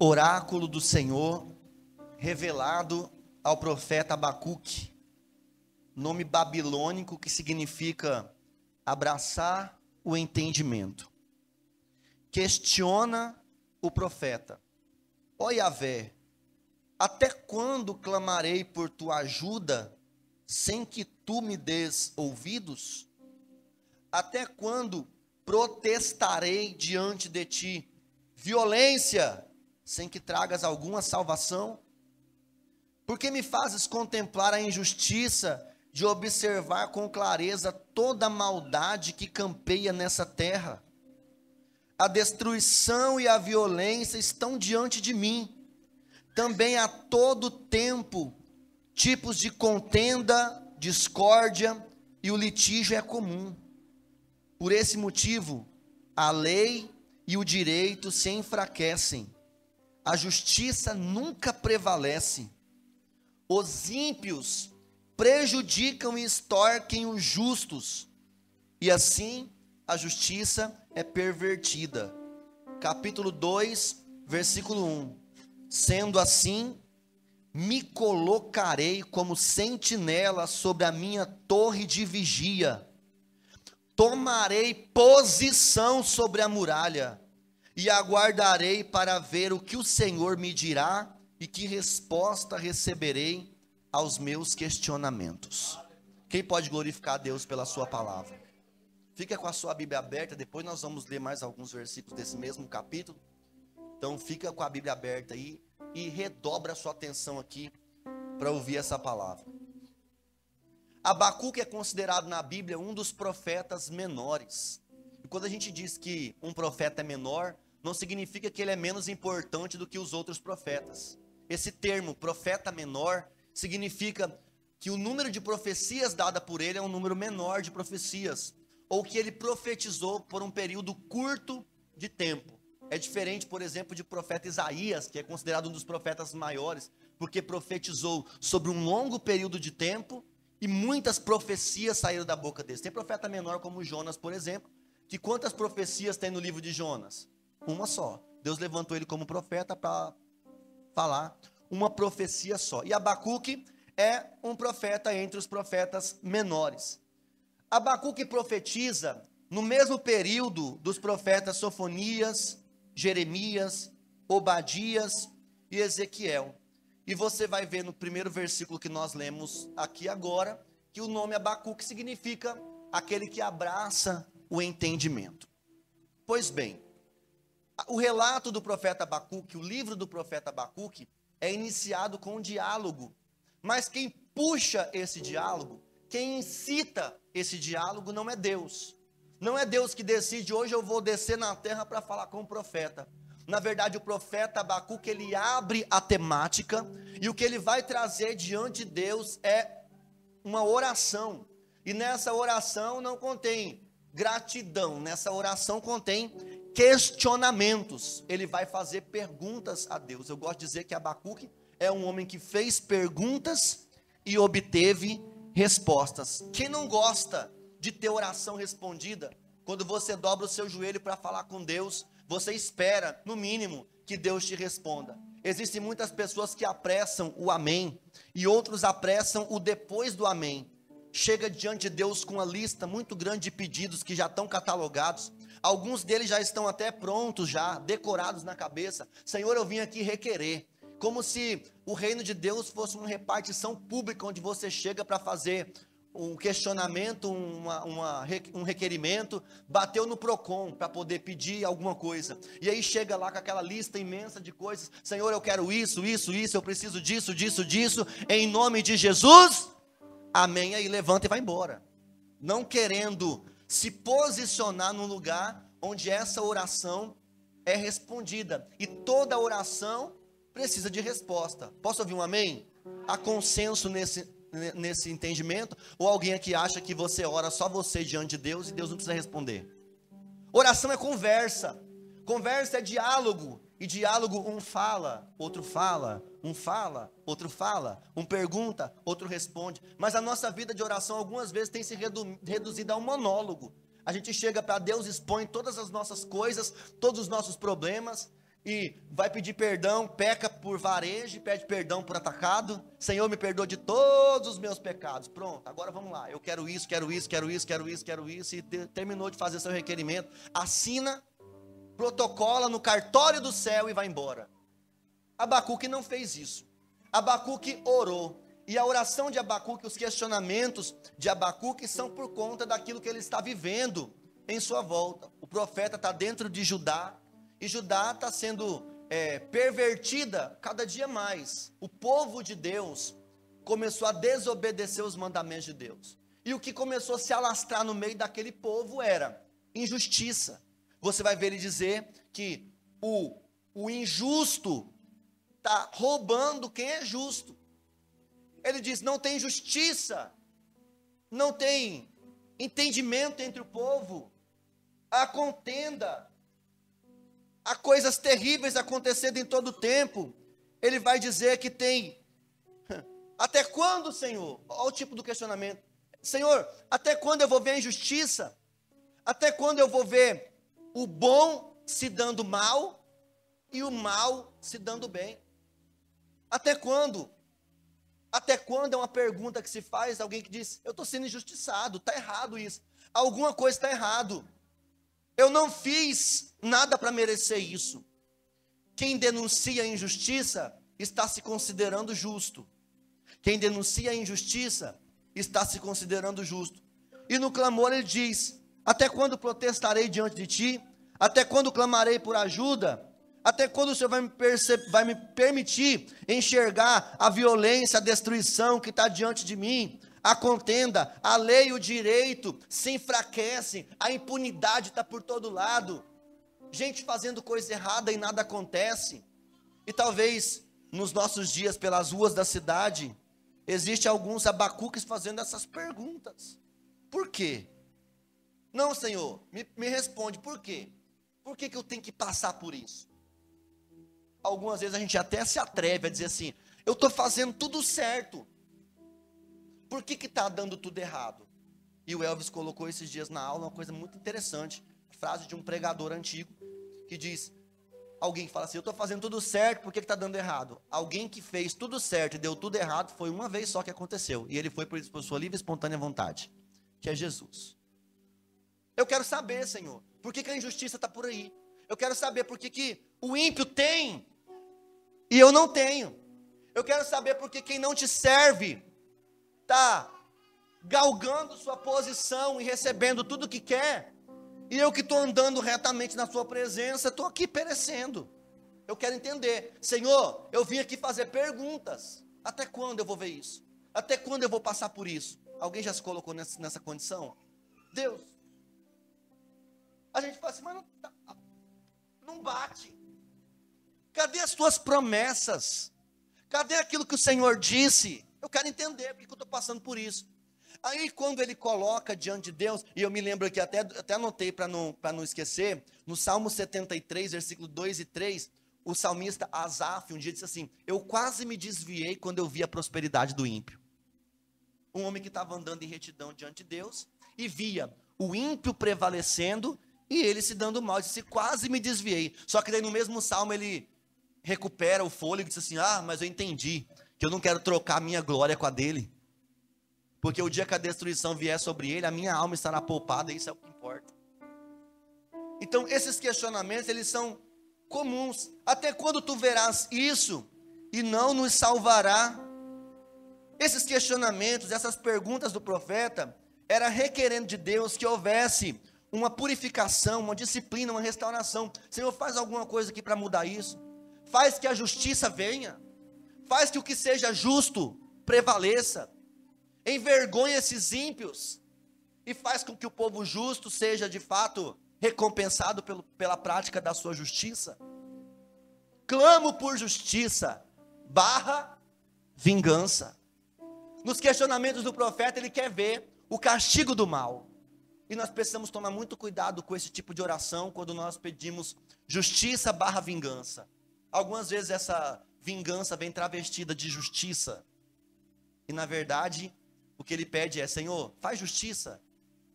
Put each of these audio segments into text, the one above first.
Oráculo do Senhor revelado ao profeta Abacuque, nome babilônico que significa abraçar o entendimento. Questiona o profeta: ó Yahvé, até quando clamarei por tua ajuda sem que tu me des ouvidos? Até quando protestarei diante de ti violência sem que tragas alguma salvação? Por que me fazes contemplar a injustiça de observar com clareza toda a maldade que campeia nessa terra? A destruição e a violência estão diante de mim. Também a todo tempo tipos de contenda, discórdia e o litígio é comum. Por esse motivo, a lei e o direito se enfraquecem. A justiça nunca prevalece. Os ímpios prejudicam e extorquem os justos, e assim a justiça é pervertida. Capítulo 2, versículo 1. Sendo assim, me colocarei como sentinela sobre a minha torre de vigia. Tomarei posição sobre a muralha e aguardarei para ver o que o Senhor me dirá e que resposta receberei aos meus questionamentos. Quem pode glorificar a Deus pela sua palavra? Fica com a sua Bíblia aberta, depois nós vamos ler mais alguns versículos desse mesmo capítulo. Então fica com a Bíblia aberta aí e redobra a sua atenção aqui para ouvir essa palavra. Abacuque é considerado na Bíblia um dos profetas menores. E quando a gente diz que um profeta é menor, não significa que ele é menos importante do que os outros profetas. Esse termo, profeta menor, significa que o número de profecias dada por ele é um número menor de profecias, ou que ele profetizou por um período curto de tempo. É diferente, por exemplo, de profeta Isaías, que é considerado um dos profetas maiores, porque profetizou sobre um longo período de tempo e muitas profecias saíram da boca dele. Tem profeta menor como Jonas, por exemplo, que quantas profecias tem no livro de Jonas? Uma só. Deus levantou ele como profeta para falar uma profecia só. E Abacuque é um profeta entre os profetas menores. Abacuque profetiza no mesmo período dos profetas Sofonias, Jeremias, Obadias e Ezequiel. E você vai ver no primeiro versículo que nós lemos aqui agora, que o nome Abacuque significa aquele que abraça o entendimento. Pois bem, o relato do profeta Abacuque, o livro do profeta Abacuque, é iniciado com um diálogo. Mas quem puxa esse diálogo, quem incita esse diálogo não é Deus. Não é Deus que decide, hoje eu vou descer na terra para falar com o profeta. Na verdade, o profeta Abacuque, ele abre a temática, e o que ele vai trazer diante de Deus é uma oração. E nessa oração não contém gratidão, nessa oração contém questionamentos. Ele vai fazer perguntas a Deus. Eu gosto de dizer que Abacuque é um homem que fez perguntas e obteve respostas. Quem não gosta de ter oração respondida? Quando você dobra o seu joelho para falar com Deus, você espera, no mínimo, que Deus te responda. Existem muitas pessoas que apressam o amém, e outros apressam o depois do amém. Chega diante de Deus com uma lista muito grande de pedidos que já estão catalogados. Alguns deles já estão até prontos, já decorados na cabeça. Senhor, eu vim aqui requerer. Como se o reino de Deus fosse uma repartição pública, onde você chega para fazer um questionamento, um requerimento, bateu no Procon para poder pedir alguma coisa, e aí chega lá com aquela lista imensa de coisas. Senhor, eu quero isso, eu preciso disso, em nome de Jesus, amém. Aí levanta e vai embora, não querendo se posicionar no lugar onde essa oração é respondida, e toda oração precisa de resposta. Posso ouvir um amém? Há consenso nesse entendimento? Ou alguém aqui acha que você ora só você diante de Deus e Deus não precisa responder? Oração é conversa, conversa é diálogo, e diálogo um fala, outro fala, outro fala, um pergunta, outro responde. Mas a nossa vida de oração algumas vezes tem se reduzido a um monólogo. A gente chega para Deus, expõe todas as nossas coisas, todos os nossos problemas, e vai pedir perdão, peca por varejo, pede perdão por atacado. Senhor, me perdoa de todos os meus pecados. Pronto, agora vamos lá. Eu quero isso, quero isso, quero isso, quero isso, quero isso. E terminou de fazer seu requerimento, assina, protocola no cartório do céu e vai embora. Abacuque não fez isso. Abacuque orou. E a oração de Abacuque, os questionamentos de Abacuque são por conta daquilo que ele está vivendo em sua volta. O profeta está dentro de Judá, e Judá está sendo pervertida cada dia mais. O povo de Deus começou a desobedecer os mandamentos de Deus. E o que começou a se alastrar no meio daquele povo era injustiça. Você vai ver ele dizer que o injusto está roubando quem é justo. Ele diz, não tem justiça, não tem entendimento entre o povo, há contenda, há coisas terríveis acontecendo em todo o tempo. Ele vai dizer que tem, até quando, Senhor? Olha o tipo do questionamento. Senhor, até quando eu vou ver a injustiça? Até quando eu vou ver o bom se dando mal e o mal se dando bem? Até quando? Até quando é uma pergunta que se faz, alguém que diz, eu estou sendo injustiçado, está errado isso, alguma coisa está errado, eu não fiz nada para merecer isso. Quem denuncia a injustiça está se considerando justo. Quem denuncia a injustiça está se considerando justo. E no clamor ele diz, até quando protestarei diante de ti? Até quando clamarei por ajuda? Até quando o Senhor vai me permitir enxergar a violência, a destruição que está diante de mim? A contenda, a lei e o direito se enfraquecem, a impunidade está por todo lado. Gente fazendo coisa errada e nada acontece. E talvez nos nossos dias, pelas ruas da cidade, existe alguns abacuques fazendo essas perguntas. Por quê? Não, Senhor, me responde, por quê? Por que eu tenho que passar por isso? Algumas vezes a gente até se atreve a dizer assim, eu estou fazendo tudo certo, por que está dando tudo errado? E o Elvis colocou esses dias na aula uma coisa muito interessante, frase de um pregador antigo, que diz, alguém fala assim, eu estou fazendo tudo certo, por que está dando errado? Alguém que fez tudo certo e deu tudo errado, foi uma vez só que aconteceu, e ele foi por sua livre e espontânea vontade, que é Jesus. Eu quero saber, Senhor, por que a injustiça está por aí? Eu quero saber por que o ímpio tem e eu não tenho. Eu quero saber por que quem não te serve está galgando sua posição e recebendo tudo o que quer, e eu que estou andando retamente na sua presença, estou aqui perecendo. Eu quero entender, Senhor, eu vim aqui fazer perguntas, até quando eu vou ver isso? Até quando eu vou passar por isso? Alguém já se colocou nessa condição? Deus, a gente fala assim, mas não bate. Cadê as tuas promessas? Cadê aquilo que o Senhor disse? Eu quero entender porque eu estou passando por isso. Aí quando ele coloca diante de Deus, e eu me lembro que até anotei para não esquecer, no Salmo 73, versículo 2 e 3, o salmista Asaf um dia disse assim, eu quase me desviei quando eu vi a prosperidade do ímpio. Um homem que estava andando em retidão diante de Deus, e via o ímpio prevalecendo, e ele se dando mal, disse, quase me desviei. Só que daí no mesmo salmo ele recupera o fôlego e diz assim, mas eu entendi, que eu não quero trocar a minha glória com a dele, porque o dia que a destruição vier sobre ele, a minha alma estará poupada, isso é o que importa. Então esses questionamentos, eles são comuns. Até quando tu verás isso, e não nos salvará? Esses questionamentos, essas perguntas do profeta, era requerendo de Deus que houvesse uma purificação, uma disciplina, uma restauração. Senhor, faz alguma coisa aqui para mudar isso. Faz que a justiça venha. Faz que o que seja justo prevaleça. Envergonha esses ímpios. E faz com que o povo justo seja de fato recompensado pela prática da sua justiça. Clamo por justiça / vingança. Nos questionamentos do profeta, ele quer ver o castigo do mal. E nós precisamos tomar muito cuidado com esse tipo de oração quando nós pedimos justiça / vingança. Algumas vezes essa vingança vem travestida de justiça. E na verdade, o que ele pede é, Senhor, faz justiça.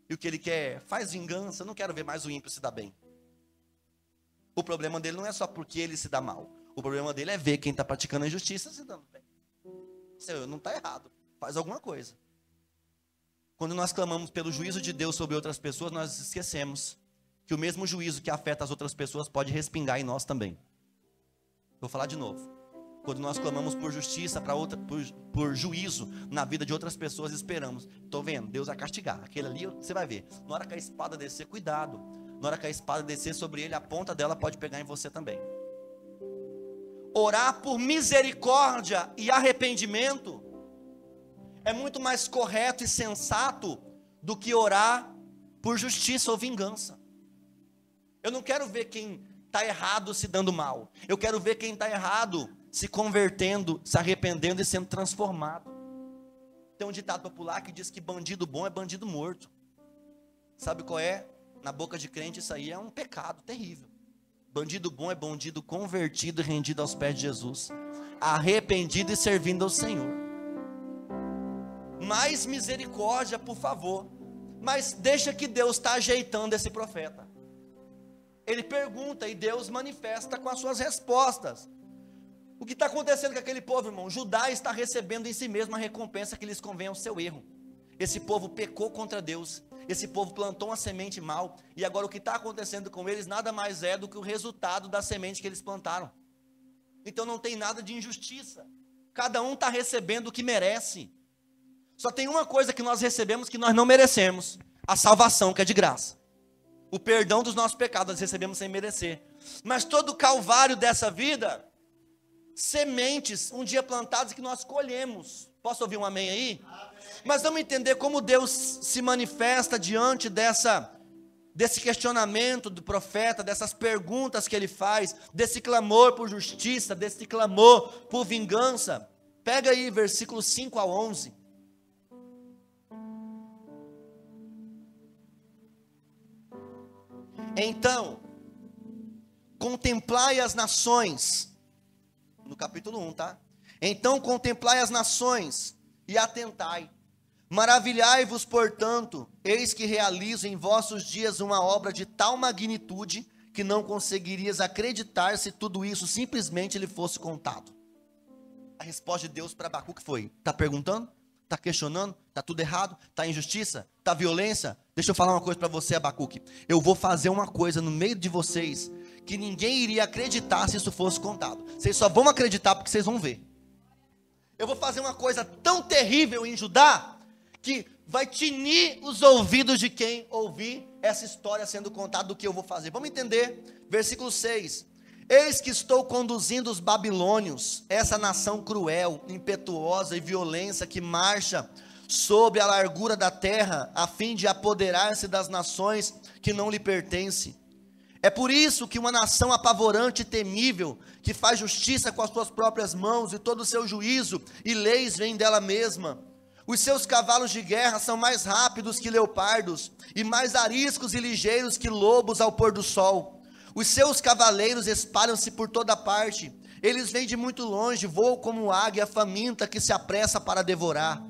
E o que ele quer, faz vingança. Eu não quero ver mais o ímpio se dar bem. O problema dele não é só porque ele se dá mal. O problema dele é ver quem está praticando a injustiça se dando bem. Senhor, não está errado. Faz alguma coisa. Quando nós clamamos pelo juízo de Deus sobre outras pessoas, nós esquecemos que o mesmo juízo que afeta as outras pessoas pode respingar em nós também. Vou falar de novo. Quando nós clamamos por justiça para outra, por juízo na vida de outras pessoas, esperamos. Estou vendo, Deus vai castigar. Aquele ali, você vai ver. Na hora que a espada descer, cuidado. Na hora que a espada descer sobre ele, a ponta dela pode pegar em você também. Orar por misericórdia e arrependimento é muito mais correto e sensato do que orar por justiça ou vingança. Eu não quero ver quem está errado se dando mal. Eu quero ver quem está errado se convertendo, se arrependendo e sendo transformado. Tem um ditado popular que diz que bandido bom é bandido morto. Sabe qual é? Na boca de crente isso aí é um pecado terrível. Bandido bom é bandido convertido e rendido aos pés de Jesus, arrependido e servindo ao Senhor. Mais misericórdia, por favor. Mas deixa que Deus está ajeitando esse profeta. Ele pergunta e Deus manifesta com as suas respostas. O que está acontecendo com aquele povo, irmão? Judá está recebendo em si mesmo a recompensa que lhes convém ao seu erro. Esse povo pecou contra Deus. Esse povo plantou uma semente mal. E agora o que está acontecendo com eles nada mais é do que o resultado da semente que eles plantaram. Então não tem nada de injustiça. Cada um está recebendo o que merece. Só tem uma coisa que nós recebemos que nós não merecemos: a salvação, que é de graça. O perdão dos nossos pecados nós recebemos sem merecer. Mas todo o calvário dessa vida, sementes um dia plantadas que nós colhemos. Posso ouvir um amém aí? Amém. Mas vamos entender como Deus se manifesta diante desse questionamento do profeta, dessas perguntas que ele faz, desse clamor por justiça, desse clamor por vingança. Pega aí versículos 5 a 11. Então, contemplai as nações, no capítulo 1, tá? Então contemplai as nações e atentai, maravilhai-vos, portanto, eis que realizo em vossos dias uma obra de tal magnitude, que não conseguirias acreditar se tudo isso simplesmente lhe fosse contado. A resposta de Deus para Abacuque foi: está perguntando? Está questionando? Está tudo errado? Está injustiça? Está violência? Deixa eu falar uma coisa para você, Abacuque. Eu vou fazer uma coisa no meio de vocês que ninguém iria acreditar se isso fosse contado. Vocês só vão acreditar porque vocês vão ver. Eu vou fazer uma coisa tão terrível em Judá que vai tinir os ouvidos de quem ouvir essa história sendo contada do que eu vou fazer. Vamos entender? Versículo 6. Eis que estou conduzindo os babilônios, essa nação cruel, impetuosa e violenta que marcha sobre a largura da terra, a fim de apoderar-se das nações que não lhe pertencem. É por isso que uma nação apavorante e temível, que faz justiça com as suas próprias mãos, e todo o seu juízo e leis vêm dela mesma. Os seus cavalos de guerra são mais rápidos que leopardos, e mais ariscos e ligeiros que lobos ao pôr do sol. Os seus cavaleiros espalham-se por toda parte, eles vêm de muito longe, voam como águia faminta que se apressa para devorar.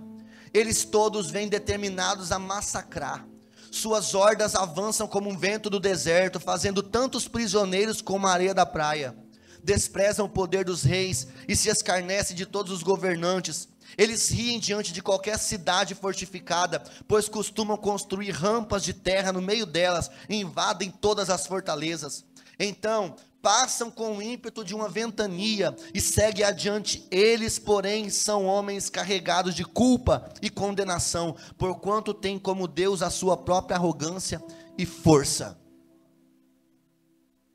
Eles todos vêm determinados a massacrar. Suas hordas avançam como um vento do deserto, fazendo tantos prisioneiros como a areia da praia. Desprezam o poder dos reis e se escarnecem de todos os governantes. Eles riem diante de qualquer cidade fortificada, pois costumam construir rampas de terra no meio delas e invadem todas as fortalezas. Então, passam com o ímpeto de uma ventania e seguem adiante. Eles, porém, são homens carregados de culpa e condenação, porquanto têm como Deus a sua própria arrogância e força.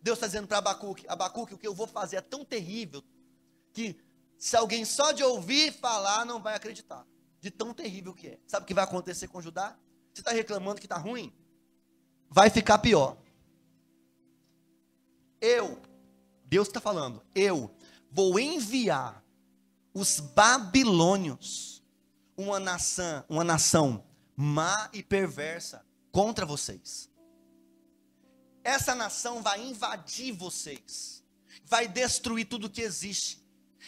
Deus está dizendo para Abacuque: Abacuque, o que eu vou fazer é tão terrível, que se alguém só de ouvir falar não vai acreditar, de tão terrível que é. Sabe o que vai acontecer com Judá? Você está reclamando que está ruim? Vai ficar pior. Deus está falando, eu vou enviar os babilônios, uma nação má e perversa, contra vocês. Essa nação vai invadir vocês, vai destruir tudo que existe.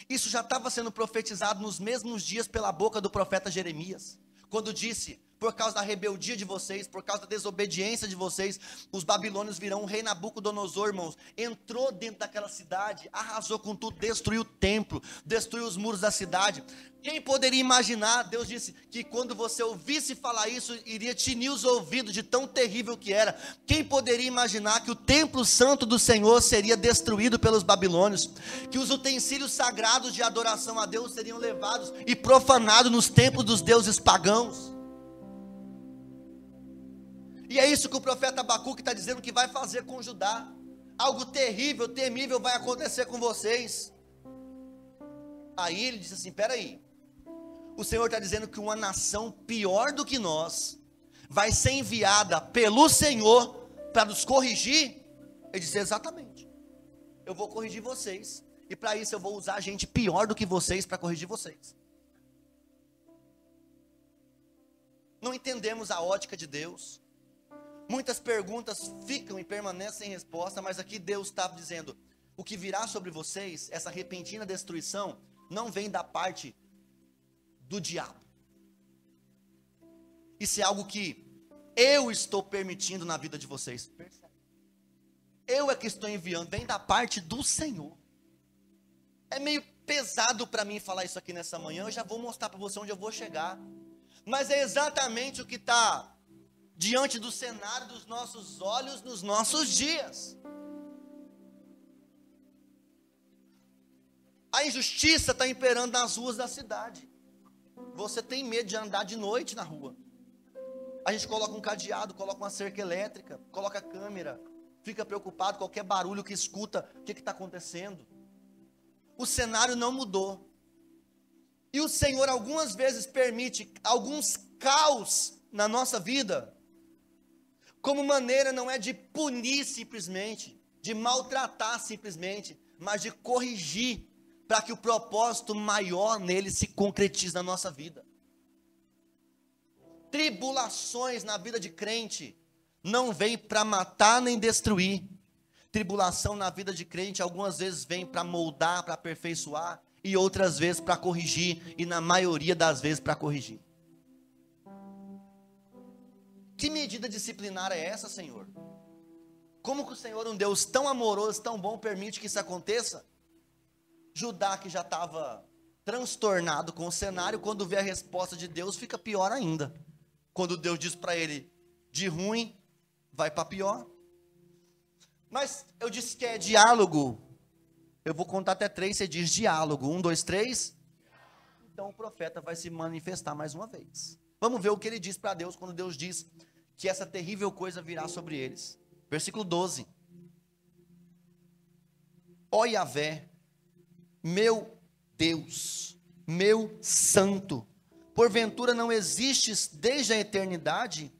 Isso já estava sendo profetizado nos mesmos dias pela boca do profeta Jeremias, quando disse: por causa da rebeldia de vocês, por causa da desobediência de vocês, os babilônios virão. O rei Nabucodonosor, irmãos, entrou dentro daquela cidade, arrasou com tudo, destruiu o templo, destruiu os muros da cidade. Quem poderia imaginar? Deus disse que quando você ouvisse falar isso, iria tinir os ouvidos de tão terrível que era. Quem poderia imaginar que o templo santo do Senhor seria destruído pelos babilônios, que os utensílios sagrados de adoração a Deus seriam levados e profanados nos templos dos deuses pagãos? E é isso que o profeta Abacuque está dizendo que vai fazer com Judá. Algo terrível, temível vai acontecer com vocês. Aí ele disse assim: espera aí, o Senhor está dizendo que uma nação pior do que nós vai ser enviada pelo Senhor para nos corrigir? Ele disse: exatamente, eu vou corrigir vocês, e para isso eu vou usar gente pior do que vocês para corrigir vocês. Não entendemos a ótica de Deus. Muitas perguntas ficam e permanecem sem resposta, mas aqui Deus estava dizendo: o que virá sobre vocês, essa repentina destruição, não vem da parte do diabo. Isso é algo que eu estou permitindo na vida de vocês. Eu é que estou enviando, vem da parte do Senhor. É meio pesado para mim falar isso aqui nessa manhã, eu já vou mostrar para você onde eu vou chegar. Mas é exatamente o que está diante do cenário dos nossos olhos nos nossos dias. A injustiça está imperando nas ruas da cidade. Você tem medo de andar de noite na rua. A gente coloca um cadeado, coloca uma cerca elétrica, coloca câmera, fica preocupado, qualquer barulho que escuta, o que está acontecendo? O cenário não mudou. E o Senhor algumas vezes permite alguns caos na nossa vida, como maneira não é de punir simplesmente, de maltratar simplesmente, mas de corrigir, para que o propósito maior nele se concretize na nossa vida. Tribulações na vida de crente não vem para matar nem destruir. Tribulação na vida de crente algumas vezes vem para moldar, para aperfeiçoar, e outras vezes para corrigir, e na maioria das vezes para corrigir. Que medida disciplinar é essa, Senhor? Como que o Senhor, um Deus tão amoroso, tão bom, permite que isso aconteça? Judá, que já estava transtornado com o cenário, quando vê a resposta de Deus, fica pior ainda. Quando Deus diz para ele, de ruim, vai para pior. Mas eu disse que é diálogo. Eu vou contar até 3, você diz diálogo. 1, 2, 3. Então o profeta vai se manifestar mais uma vez. Vamos ver o que ele diz para Deus, quando Deus diz que essa terrível coisa virá sobre eles. Versículo 12. Ó Yahvé, meu Deus, meu santo, porventura não existes desde a eternidade?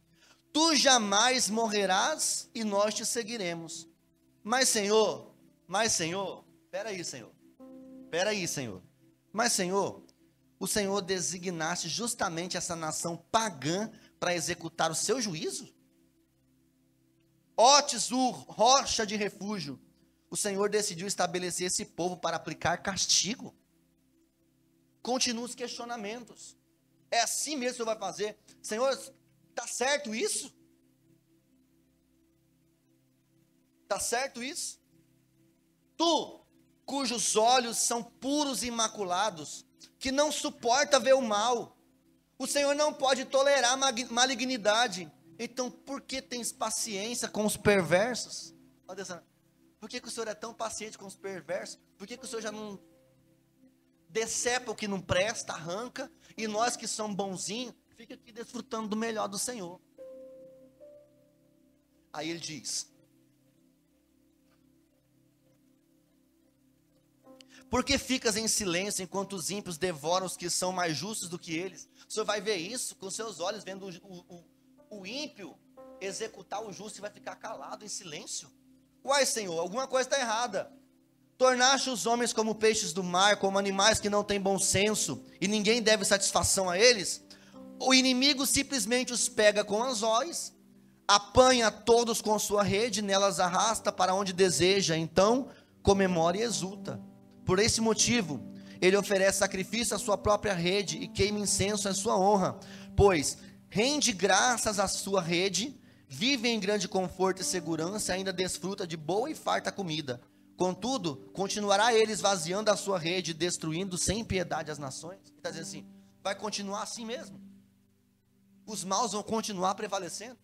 Tu jamais morrerás e nós te seguiremos. Mas Senhor, espera aí, Senhor, mas Senhor, o Senhor designaste justamente essa nação pagã para executar o seu juízo? Ó Tsur, rocha de refúgio, o Senhor decidiu estabelecer esse povo para aplicar castigo? Continuam os questionamentos. É assim mesmo que o Senhor vai fazer? Senhor, está certo isso? Está certo isso? Tu, cujos olhos são puros e imaculados, que não suporta ver o mal, o Senhor não pode tolerar malignidade. Então, por que tens paciência com os perversos? Por que o Senhor é tão paciente com os perversos? Por que o Senhor já não decepa o que não presta, arranca, e nós que somos bonzinhos, fica aqui desfrutando do melhor do Senhor? Aí ele diz: por que ficas em silêncio enquanto os ímpios devoram os que são mais justos do que eles? O Senhor vai ver isso com seus olhos, vendo o ímpio executar o justo, e vai ficar calado em silêncio? Uai, Senhor, alguma coisa está errada. Tornaste os homens como peixes do mar, como animais que não têm bom senso, e ninguém deve satisfação a eles? O inimigo simplesmente os pega com anzóis, apanha todos com sua rede, nelas arrasta para onde deseja, então comemora e exulta. Por esse motivo, ele oferece sacrifício à sua própria rede e queima incenso à sua honra, pois rende graças à sua rede, vive em grande conforto e segurança e ainda desfruta de boa e farta comida. Contudo, continuará ele esvaziando a sua rede, destruindo sem piedade as nações. Ele está dizendo assim, vai continuar assim mesmo. Os maus vão continuar prevalecendo.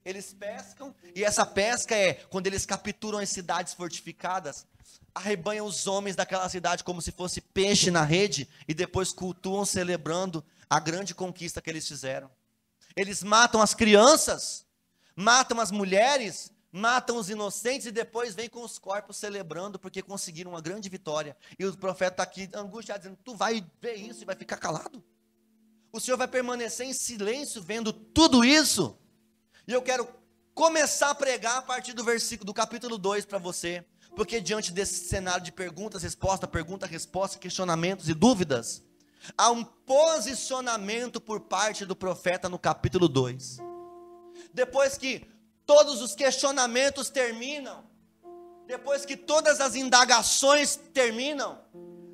Eles pescam, e essa pesca é quando eles capturam as cidades fortificadas, arrebanham os homens daquela cidade como se fosse peixe na rede, e depois cultuam celebrando a grande conquista que eles fizeram. Eles matam as crianças, matam as mulheres, matam os inocentes, e depois vêm com os corpos celebrando, porque conseguiram uma grande vitória. E o profeta está aqui angustiado, dizendo, tu vai ver isso e vai ficar calado? O Senhor vai permanecer em silêncio vendo tudo isso? E eu quero começar a pregar a partir do capítulo 2 para você, porque diante desse cenário de perguntas, resposta, questionamentos e dúvidas, há um posicionamento por parte do profeta no capítulo 2. Depois que todos os questionamentos terminam, depois que todas as indagações terminam,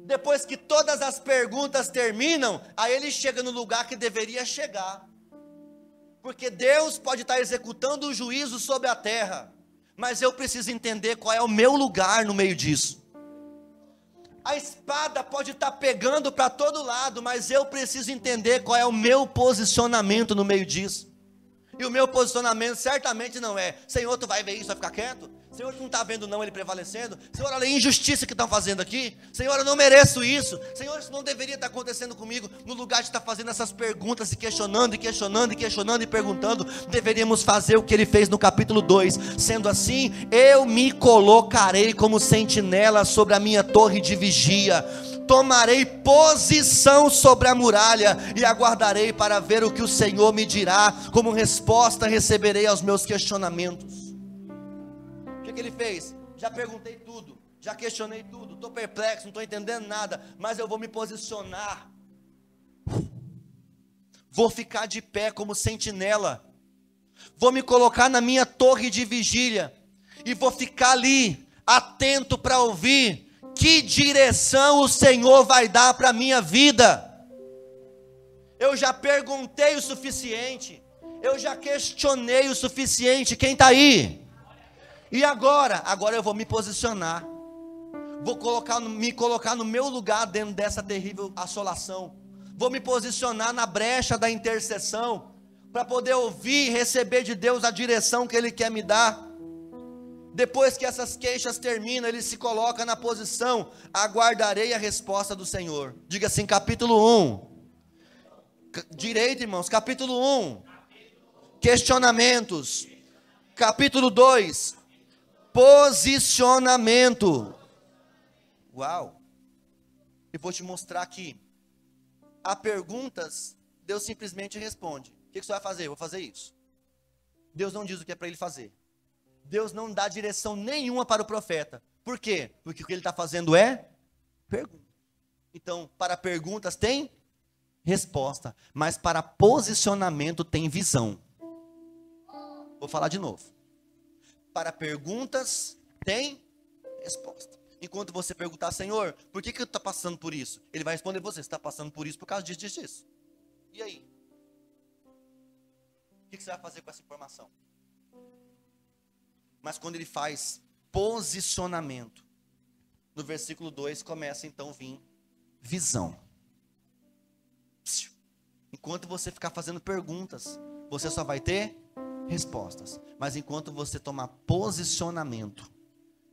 depois que todas as perguntas terminam, aí ele chega no lugar que deveria chegar. Porque Deus pode estar executando o juízo sobre a terra, mas eu preciso entender qual é o meu lugar no meio disso. A espada pode estar pegando para todo lado, mas eu preciso entender qual é o meu posicionamento no meio disso. E o meu posicionamento certamente não é, Senhor, tu vai ver isso, vai ficar quieto? Senhor, tu não está vendo não ele prevalecendo? Senhor, olha a injustiça que estão fazendo aqui. Senhor, eu não mereço isso. Senhor, isso não deveria estar acontecendo comigo. No lugar de estar fazendo essas perguntas, e questionando, e perguntando, deveríamos fazer o que ele fez no capítulo 2. Sendo assim, eu me colocarei como sentinela sobre a minha torre de vigia. Tomarei posição sobre a muralha e aguardarei para ver o que o Senhor me dirá. Como resposta receberei aos meus questionamentos. O que ele fez? Já perguntei tudo, já questionei tudo, estou perplexo, não estou entendendo nada, mas eu vou me posicionar. Vou ficar de pé como sentinela. Vou me colocar na minha torre de vigília e vou ficar ali, atento para ouvir que direção o Senhor vai dar para a minha vida. Eu já perguntei o suficiente, eu já questionei o suficiente. Quem está aí? E agora? Agora eu vou me posicionar, vou me colocar no meu lugar dentro dessa terrível assolação, vou me posicionar na brecha da intercessão, para poder ouvir e receber de Deus a direção que Ele quer me dar. Depois que essas queixas terminam, ele se coloca na posição, aguardarei a resposta do Senhor. Diga assim, capítulo 1. Direito, irmãos, capítulo 1. Questionamentos. Capítulo 2. Posicionamento. Uau. Eu vou te mostrar aqui. Há perguntas, Deus simplesmente responde. O que você vai fazer? Eu vou fazer isso. Deus não diz o que é para ele fazer. Deus não dá direção nenhuma para o profeta. Por quê? Porque o que ele está fazendo é pergunta. Então, para perguntas tem resposta, mas para posicionamento tem visão. Vou falar de novo. Para perguntas tem resposta. Enquanto você perguntar, Senhor, por que eu estou passando por isso? Ele vai responder você está passando por isso por causa disso. E aí? O que você vai fazer com essa informação? Mas quando ele faz posicionamento, no versículo 2 começa então a vir visão. Enquanto você ficar fazendo perguntas, você só vai ter respostas. Mas enquanto você tomar posicionamento,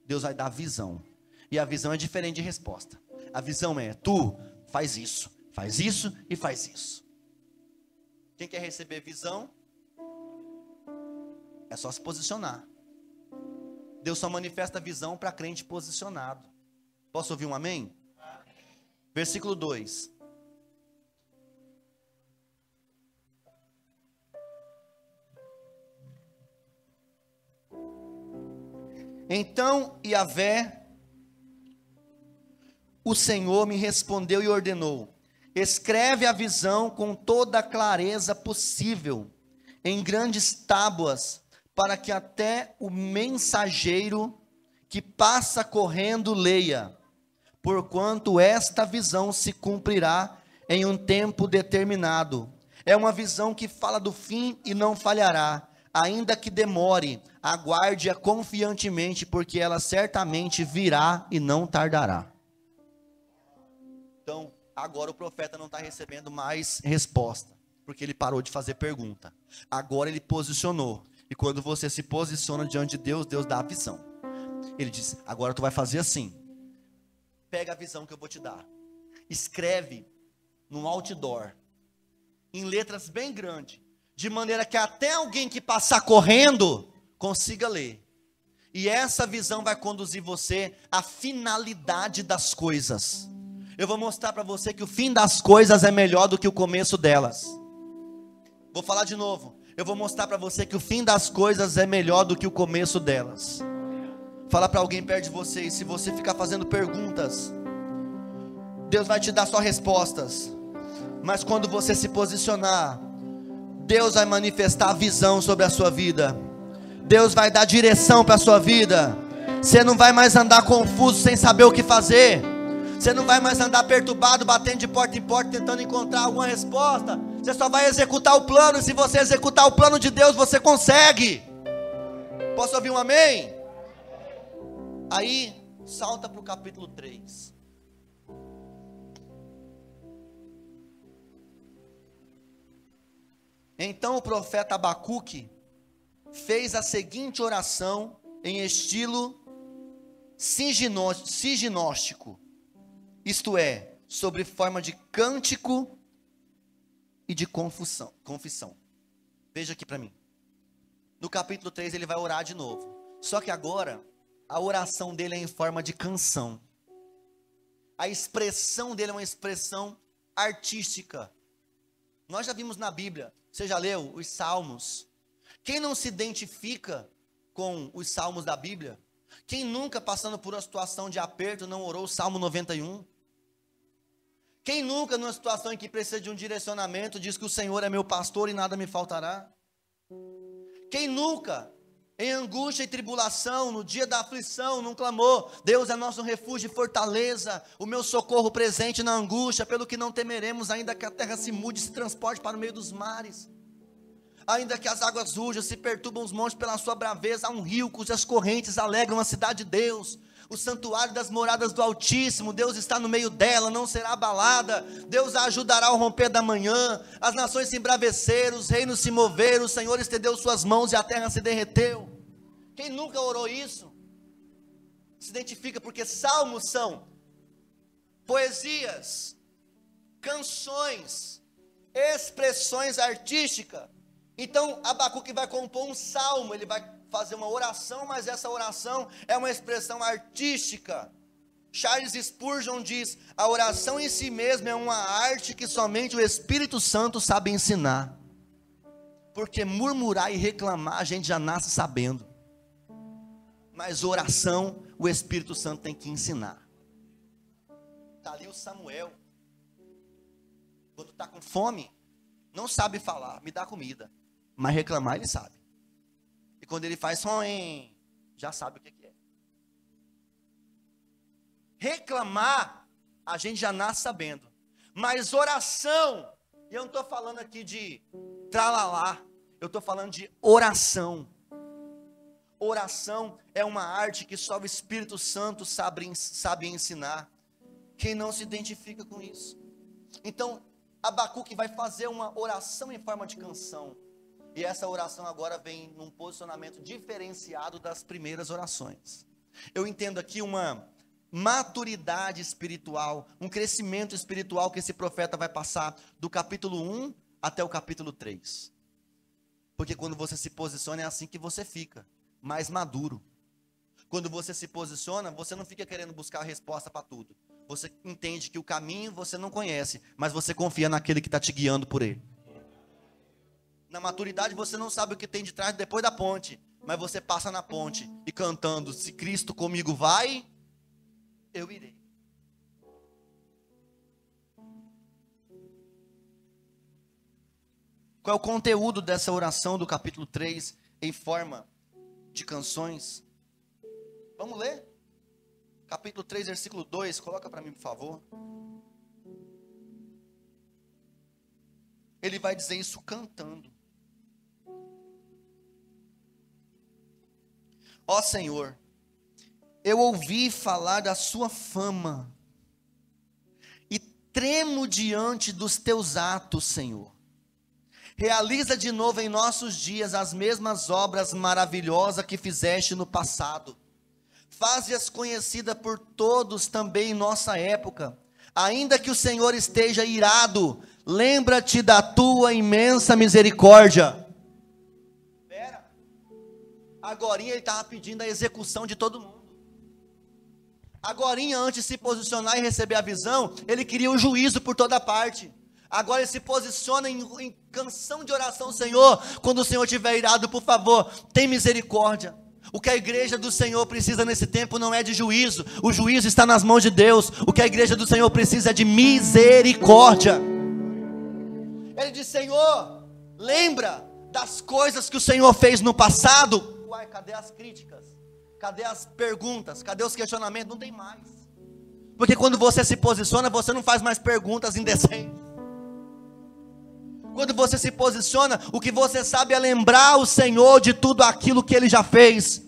Deus vai dar visão. E a visão é diferente de resposta. A visão é, tu faz isso e faz isso. Quem quer receber visão, é só se posicionar. Deus só manifesta a visão para crente posicionado. Posso ouvir um amém? Amém. Versículo 2. Então Yahvé, o Senhor, me respondeu e ordenou: escreve a visão com toda a clareza possível, em grandes tábuas, para que até o mensageiro que passa correndo leia. porquanto esta visão se cumprirá em um tempo determinado. É uma visão que fala do fim e não falhará, ainda que demore, aguarde-a confiantemente, porque ela certamente virá e não tardará. Então, agora o profeta não está recebendo mais resposta, porque ele parou de fazer pergunta. Agora ele posicionou. E quando você se posiciona diante de Deus, Deus dá a visão. Ele diz: agora tu vai fazer assim. Pega a visão que eu vou te dar. Escreve num outdoor, em letras bem grandes, de maneira que até alguém que passar correndo consiga ler. E essa visão vai conduzir você à finalidade das coisas. Eu vou mostrar para você que o fim das coisas é melhor do que o começo delas. Vou falar de novo. Eu vou mostrar para você que o fim das coisas é melhor do que o começo delas. Fala para alguém perto de você, e se você ficar fazendo perguntas, Deus vai te dar só respostas. Mas quando você se posicionar, Deus vai manifestar a visão sobre a sua vida. Deus vai dar direção para a sua vida. Você não vai mais andar confuso sem saber o que fazer. Você não vai mais andar perturbado, batendo de porta em porta, tentando encontrar alguma resposta. Você só vai executar o plano. E se você executar o plano de Deus, você consegue. Posso ouvir um amém? Aí, salta para o capítulo 3. Então o profeta Abacuque fez a seguinte oração em estilo siginóstico, isto é, sobre forma de cântico e de confissão. Veja aqui para mim. No capítulo 3 ele vai orar de novo. Só que agora a oração dele é em forma de canção. A expressão dele é uma expressão artística. Nós já vimos na Bíblia, você já leu os Salmos? Quem não se identifica com os Salmos da Bíblia? Quem nunca, passando por uma situação de aperto, não orou o Salmo 91? Quem nunca, numa situação em que precisa de um direcionamento, diz que o Senhor é meu pastor e nada me faltará? Quem nunca, em angústia e tribulação, no dia da aflição, não clamou: Deus é nosso refúgio e fortaleza, o meu socorro presente na angústia, pelo que não temeremos, ainda que a terra se mude e se transporte para o meio dos mares, ainda que as águas rujam, se perturbam os montes pela sua braveza, há um rio cujas correntes alegram a cidade de Deus, o santuário das moradas do Altíssimo, Deus está no meio dela, não será abalada, Deus a ajudará ao romper da manhã, as nações se embraveceram, os reinos se moveram, o Senhor estendeu suas mãos e a terra se derreteu. Quem nunca orou isso? Se identifica, porque salmos são poesias, canções, expressões artísticas. Então Abacuque vai compor um salmo, ele vai fazer uma oração, mas essa oração é uma expressão artística. Charles Spurgeon diz: a oração em si mesma é uma arte que somente o Espírito Santo sabe ensinar, porque murmurar e reclamar a gente já nasce sabendo, mas oração o Espírito Santo tem que ensinar. Está ali o Samuel, quando está com fome, não sabe falar, me dá comida, mas reclamar ele sabe. E quando ele faz ruim, já sabe o que é. Reclamar, a gente já nasce sabendo. Mas oração, e eu não estou falando aqui de tralalá, eu estou falando de oração. Oração é uma arte que só o Espírito Santo sabe ensinar. Quem não se identifica com isso? Então, Abacuque vai fazer uma oração em forma de canção. E essa oração agora vem num posicionamento diferenciado das primeiras orações. Eu entendo aqui uma maturidade espiritual, um crescimento espiritual que esse profeta vai passar do capítulo 1 até o capítulo 3. Porque quando você se posiciona é assim que você fica, mais maduro. Quando você se posiciona, você não fica querendo buscar a resposta para tudo. Você entende que o caminho você não conhece, mas você confia naquele que está te guiando por ele. Na maturidade você não sabe o que tem de trás depois da ponte, mas você passa na ponte e cantando: se Cristo comigo vai, eu irei. Qual é o conteúdo dessa oração do capítulo 3 em forma de canções? Vamos ler? capítulo 3, versículo 2, coloca para mim, por favor. Ele vai dizer isso cantando. Ó Senhor, eu ouvi falar da sua fama, e tremo diante dos teus atos, Senhor. Realiza de novo em nossos dias as mesmas obras maravilhosas que fizeste no passado. Faze-as conhecidas por todos também em nossa época. Ainda que o Senhor esteja irado, lembra-te da tua imensa misericórdia. Espera. Agorinha ele estava pedindo a execução de todo mundo. Agorinha, antes de se posicionar e receber a visão, ele queria o juízo por toda parte. Agora ele se posiciona em canção de oração: Senhor, quando o Senhor estiver irado, por favor, tem misericórdia. O que a igreja do Senhor precisa nesse tempo não é de juízo, o juízo está nas mãos de Deus. O que a igreja do Senhor precisa é de misericórdia. Ele diz: Senhor, lembra das coisas que o Senhor fez no passado. Uai, cadê as críticas? Cadê as perguntas? Cadê os questionamentos? Não tem mais. Porque quando você se posiciona, você não faz mais perguntas indecentes. Quando você se posiciona, o que você sabe é lembrar o Senhor de tudo aquilo que Ele já fez.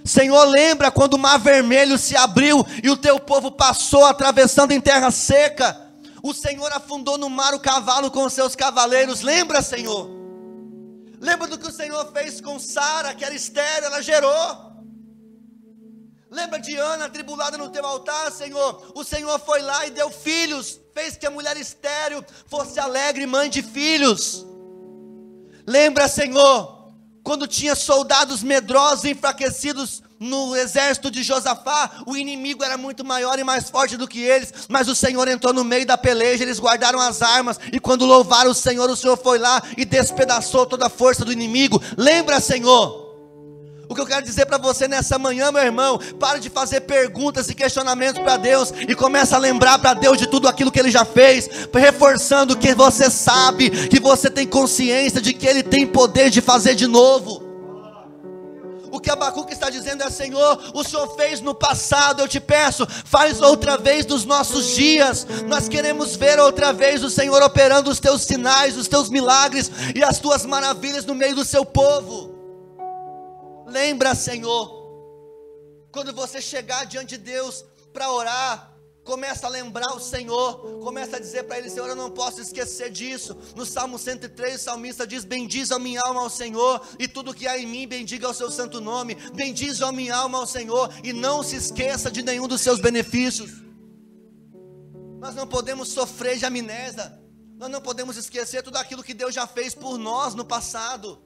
Senhor, lembra quando o mar vermelho se abriu e o teu povo passou atravessando em terra seca. O Senhor afundou no mar o cavalo com os seus cavaleiros. Lembra, Senhor? Lembra do que o Senhor fez com Sara, que era estéril, ela gerou. Lembra de Ana, atribulada no teu altar, Senhor? O Senhor foi lá e deu filhos, fez que a mulher estéril fosse alegre mãe de filhos. Lembra, Senhor, quando tinha soldados medrosos e enfraquecidos no exército de Josafá, o inimigo era muito maior e mais forte do que eles, mas o Senhor entrou no meio da peleja, eles guardaram as armas, e quando louvaram o Senhor foi lá e despedaçou toda a força do inimigo. Lembra, Senhor? O que eu quero dizer para você nessa manhã, meu irmão: pare de fazer perguntas e questionamentos para Deus e começa a lembrar para Deus de tudo aquilo que Ele já fez, reforçando que você sabe, que você tem consciência de que Ele tem poder de fazer de novo. O que Abacuque está dizendo é: Senhor, o Senhor fez no passado, eu te peço, faz outra vez nos nossos dias. Nós queremos ver outra vez o Senhor operando os teus sinais, os teus milagres e as tuas maravilhas no meio do seu povo. Lembra, Senhor, quando você chegar diante de Deus para orar, começa a lembrar o Senhor, começa a dizer para Ele: Senhor, eu não posso esquecer disso. No Salmo 103, o salmista diz: bendize a minha alma ao Senhor, e tudo que há em mim, bendiga o seu santo nome. Bendize a minha alma ao Senhor, e não se esqueça de nenhum dos seus benefícios. Nós não podemos sofrer de amnésia, nós não podemos esquecer tudo aquilo que Deus já fez por nós no passado.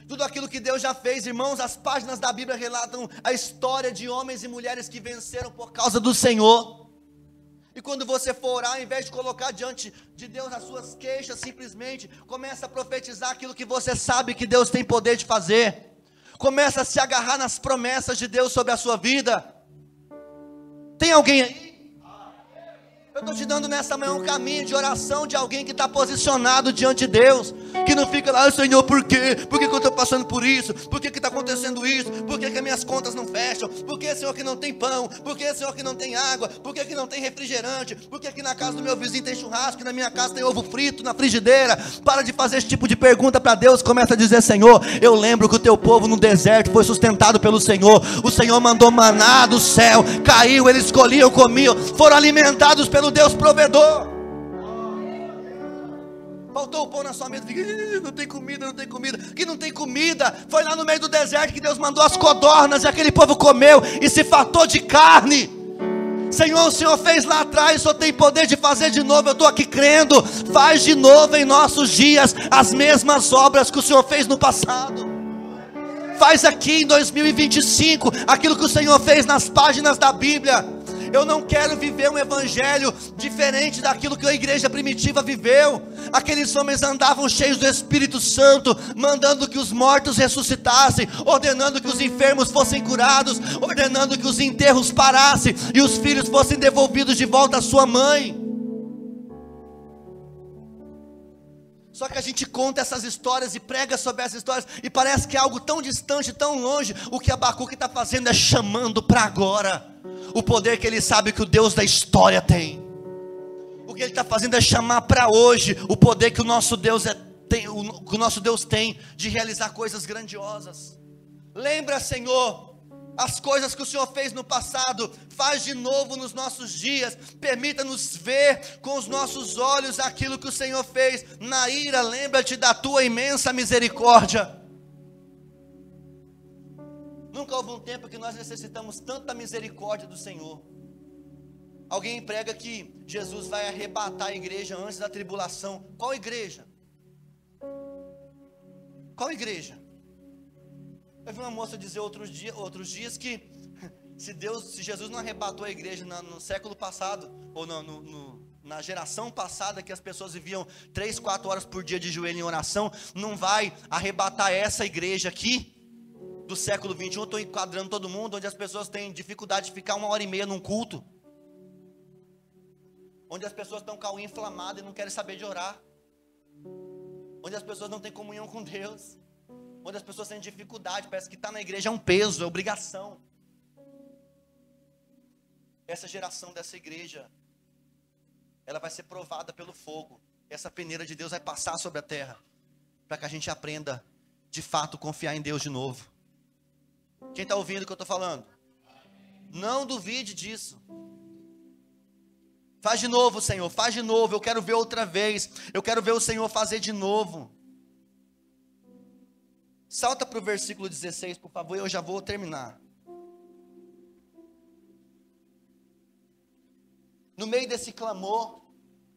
Tudo aquilo que Deus já fez, irmãos. As páginas da Bíblia relatam a história de homens e mulheres que venceram por causa do Senhor. E quando você for orar, ao invés de colocar diante de Deus as suas queixas, simplesmente começa a profetizar aquilo que você sabe que Deus tem poder de fazer. Começa a se agarrar nas promessas de Deus sobre a sua vida. Tem alguém aí? Eu estou te dando nessa manhã um caminho de oração de alguém que está posicionado diante de Deus, que não fica lá: Senhor, por quê? Por que eu estou passando por isso? Por que está acontecendo isso? Por que as minhas contas não fecham? Por que, Senhor, que não tem pão? Por que, Senhor, que não tem água? Por que não tem refrigerante? Por que na casa do meu vizinho tem churrasco e na minha casa tem ovo frito na frigideira? Para de fazer esse tipo de pergunta para Deus. Começa a dizer: Senhor, eu lembro que o teu povo no deserto foi sustentado pelo Senhor. O Senhor mandou maná do céu, caiu, eles escolhiam, comiam, foram alimentados pelo Deus provedor. Faltou o pão na sua mesa, não tem comida, não tem comida. Que não tem comida? Foi lá no meio do deserto que Deus mandou as codornas, e aquele povo comeu e se fartou de carne. Senhor, o Senhor fez lá atrás, o Senhor tem poder de fazer de novo. Eu estou aqui crendo. Faz de novo em nossos dias as mesmas obras que o Senhor fez no passado. Faz aqui em 2025 aquilo que o Senhor fez nas páginas da Bíblia. Eu não quero viver um evangelho diferente daquilo que a igreja primitiva viveu. Aqueles homens andavam cheios do Espírito Santo, mandando que os mortos ressuscitassem, ordenando que os enfermos fossem curados, ordenando que os enterros parassem e os filhos fossem devolvidos de volta à sua mãe. Só que a gente conta essas histórias e prega sobre essas histórias e parece que é algo tão distante, tão longe. O que Abacuque está fazendo é chamando para agora. O poder que ele sabe que o Deus da história tem. O que ele está fazendo é chamar para hoje o poder que o nosso Deus que o nosso Deus tem de realizar coisas grandiosas. Lembra, Senhor, as coisas que o Senhor fez no passado, faz de novo nos nossos dias, permita-nos ver com os nossos olhos aquilo que o Senhor fez na ira. Lembra-te da tua imensa misericórdia. Nunca houve um tempo que nós necessitamos tanta misericórdia do Senhor. Alguém prega que Jesus vai arrebatar a igreja antes da tribulação. Qual igreja? Qual igreja? Eu vi uma moça dizer outros dias que se Jesus não arrebatou a igreja no século passado, ou na geração passada, que as pessoas viviam 3, 4 horas por dia de joelho em oração, não vai arrebatar essa igreja aqui, do século 21, estou enquadrando todo mundo, onde as pessoas têm dificuldade de ficar 1h30 num culto, onde as pessoas estão com a unha inflamada e não querem saber de orar, onde as pessoas não têm comunhão com Deus, onde as pessoas têm dificuldade, parece que estar na igreja é um peso, é obrigação. Essa geração dessa igreja, ela vai ser provada pelo fogo. Essa peneira de Deus vai passar sobre a terra, para que a gente aprenda, de fato, confiar em Deus de novo. Quem está ouvindo o que eu estou falando? Não duvide disso. Faz de novo, Senhor, faz de novo. Eu quero ver outra vez. Eu quero ver o Senhor fazer de novo. Salta para o versículo 16, por favor, eu já vou terminar. No meio desse clamor,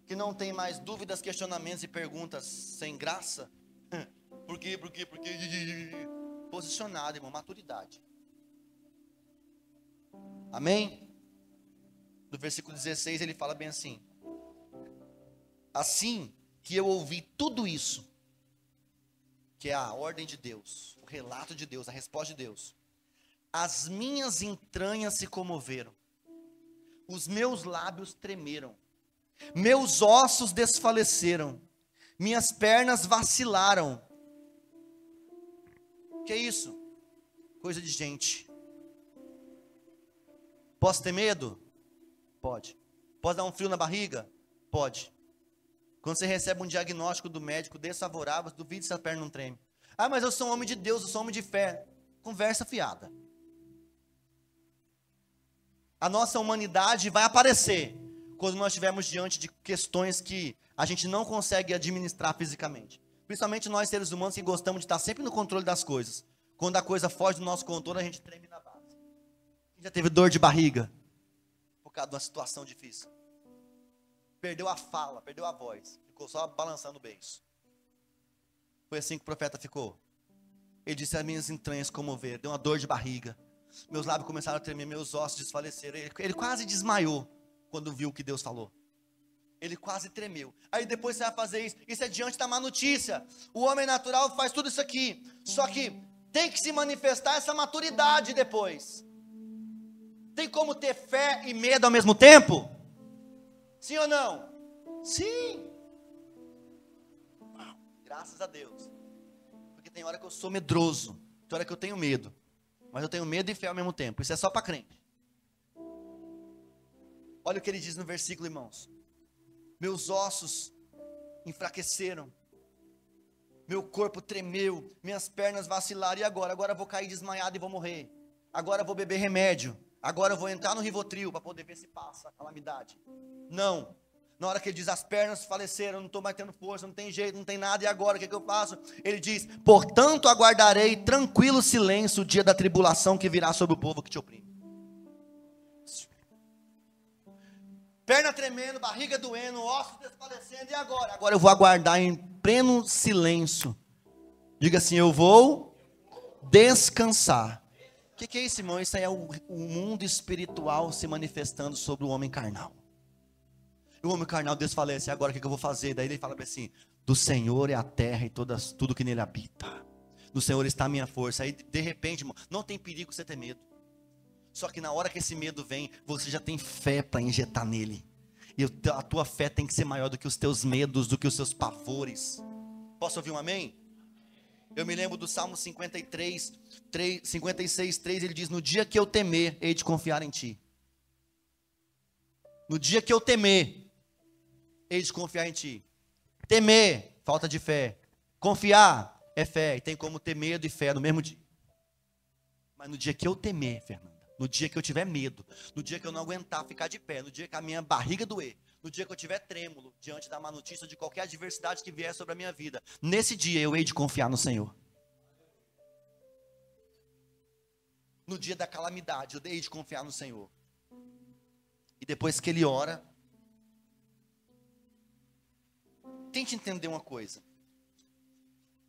que não tem mais dúvidas, questionamentos e perguntas sem graça. Por quê? Posicionado, irmão, maturidade. Amém? No versículo 16 ele fala bem assim: assim que eu ouvi tudo isso, que é a ordem de Deus, o relato de Deus, a resposta de Deus, as minhas entranhas se comoveram, os meus lábios tremeram, meus ossos desfaleceram, minhas pernas vacilaram. Que é isso? Coisa de gente. Posso ter medo? Pode. Pode dar um frio na barriga? Pode. Quando você recebe um diagnóstico do médico desfavorável, duvide se a perna não treme. Ah, mas eu sou um homem de Deus, eu sou um homem de fé. Conversa fiada. A nossa humanidade vai aparecer quando nós estivermos diante de questões que a gente não consegue administrar fisicamente. Principalmente nós seres humanos que gostamos de estar sempre no controle das coisas. Quando a coisa foge do nosso controle, a gente treme na base. Já teve dor de barriga por causa de uma situação difícil. Perdeu a fala, perdeu a voz. Ficou só balançando o beiço. Foi assim que o profeta ficou. Ele disse: as minhas entranhas comoveram, deu uma dor de barriga. Meus lábios começaram a tremer, meus ossos desfaleceram. Ele quase desmaiou quando viu o que Deus falou. Ele quase tremeu. Aí depois você vai fazer isso. Isso é diante da má notícia. O homem natural faz tudo isso aqui. Só que tem que se manifestar essa maturidade depois. Tem como ter fé e medo ao mesmo tempo? Sim ou não? Sim. Graças a Deus. Porque tem hora que eu sou medroso. Tem hora que eu tenho medo. Mas eu tenho medo e fé ao mesmo tempo. Isso é só para crente. Olha o que ele diz no versículo, irmãos. Meus ossos enfraqueceram, meu corpo tremeu, minhas pernas vacilaram. E agora? Agora eu vou cair desmaiado e vou morrer. Agora eu vou beber remédio. Agora eu vou entrar no Rivotril para poder ver se passa a calamidade. Não. Na hora que ele diz: as pernas faleceram, não estou mais tendo força, não tem jeito, não tem nada. E agora o que eu faço? Ele diz: portanto aguardarei tranquilo silêncio o dia da tribulação que virá sobre o povo que te oprime. Perna tremendo, barriga doendo, ossos desfalecendo. E agora? Agora eu vou aguardar em pleno silêncio. Diga assim: eu vou descansar. O que é isso, irmão? Isso aí é o mundo espiritual se manifestando sobre o homem carnal. O homem carnal desfalece. Agora o que eu vou fazer? Daí ele fala assim: do Senhor é a terra e tudo que nele habita. Do Senhor está a minha força. Aí de repente, irmão, não tem perigo você ter medo. Só que na hora que esse medo vem, você já tem fé para injetar nele. E a tua fé tem que ser maior do que os teus medos, do que os seus pavores. Posso ouvir um amém? Eu me lembro do Salmo 56, 3, ele diz: no dia que eu temer, hei de confiar em ti. No dia que eu temer, hei de confiar em ti. Temer, falta de fé. Confiar é fé. E tem como ter medo e fé no mesmo dia. Mas no dia que eu temer, Fernanda, no dia que eu tiver medo, no dia que eu não aguentar ficar de pé, no dia que a minha barriga doer, no dia que eu tiver trêmulo diante da má notícia de qualquer adversidade que vier sobre a minha vida, nesse dia eu hei de confiar no Senhor. No dia da calamidade, eu hei de confiar no Senhor. E depois que ele ora, tente entender uma coisa.